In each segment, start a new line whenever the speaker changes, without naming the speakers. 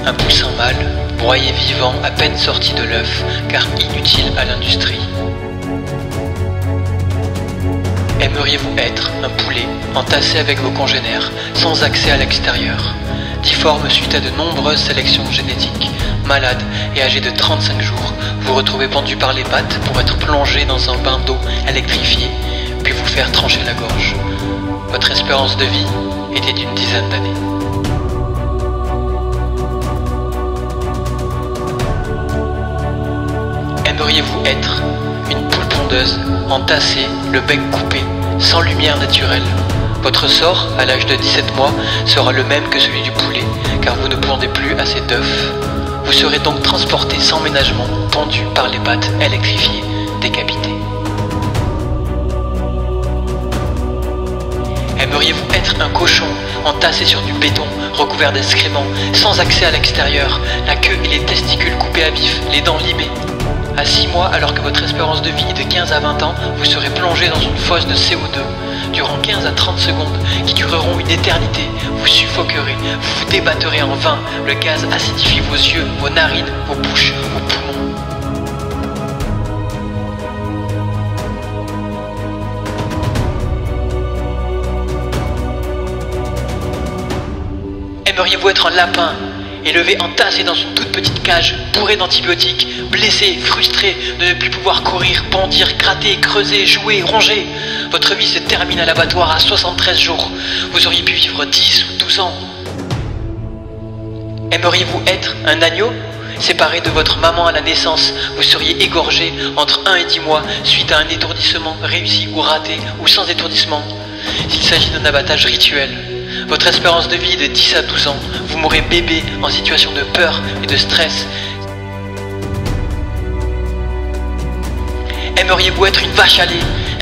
Un poussin mâle, broyé vivant à peine sorti de l'œuf, car inutile à l'industrie. Aimeriez-vous être un poulet entassé avec vos congénères, sans accès à l'extérieur, difforme suite à de nombreuses sélections génétiques, malade et âgé de 35 jours, vous retrouvez pendu par les pattes pour être plongé dans un bain d'eau électrifié, puis vous faire trancher la gorge. Votre espérance de vie était d'une dizaine d'années. Aimeriez-vous être une poule pondeuse, entassée, le bec coupé, sans lumière naturelle? Votre sort, à l'âge de 17 mois, sera le même que celui du poulet, car vous ne pondez plus assez d'œufs. Vous serez donc transporté sans ménagement, pendu par les pattes électrifiées, décapité. Aimeriez-vous être un cochon, entassé sur du béton, recouvert d'excréments, sans accès à l'extérieur, la queue et les testicules coupés à vif, les dents limées? À 6 mois, alors que votre espérance de vie est de 15 à 20 ans, vous serez plongé dans une fosse de CO2. Durant 15 à 30 secondes, qui dureront une éternité, vous suffoquerez, vous vous débattrez en vain, le gaz acidifie vos yeux, vos narines, vos bouches, vos poumons. Aimeriez-vous être un lapin, élevé entassé dans une toute petite cage, bourré d'antibiotiques, blessé, frustré de ne plus pouvoir courir, bondir, gratter, creuser, jouer, ronger? Votre vie se termine à l'abattoir à 73 jours. Vous auriez pu vivre 10 ou 12 ans. Aimeriez-vous être un agneau? Séparé de votre maman à la naissance, vous seriez égorgé entre 1 et 10 mois suite à un étourdissement réussi ou raté, ou sans étourdissement. S'il s'agit d'un abattage rituel, votre espérance de vie est de 10 à 12 ans. Vous mourrez bébé en situation de peur et de stress. Aimeriez-vous être une vache à lait,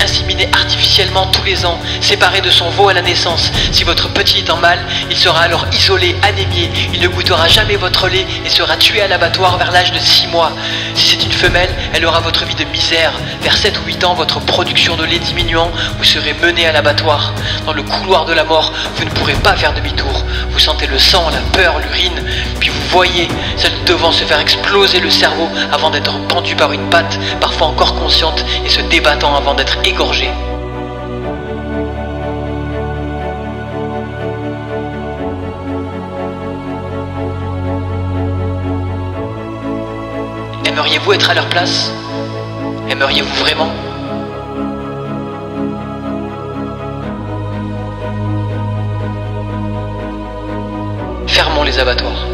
inséminée artificiellement tous les ans, séparée de son veau à la naissance? Si votre petit étant mâle, il sera alors isolé, anémié, il ne goûtera jamais votre lait et sera tué à l'abattoir vers l'âge de 6 mois. Si c'est une femelle, elle aura votre vie de misère. Vers 7 ou 8 ans, votre production de lait diminuant, vous serez mené à l'abattoir. Dans le couloir de la mort, vous ne pourrez pas faire demi-tour. Vous sentez le sang, la peur, l'urine, puis vous voyez, celle devant se faire exploser le cerveau avant d'être pendu par une patte, parfois encore consciente, et se débattant avant d'être égorgée. Aimeriez-vous être à leur place? Aimeriez-vous vraiment? Fermons les abattoirs.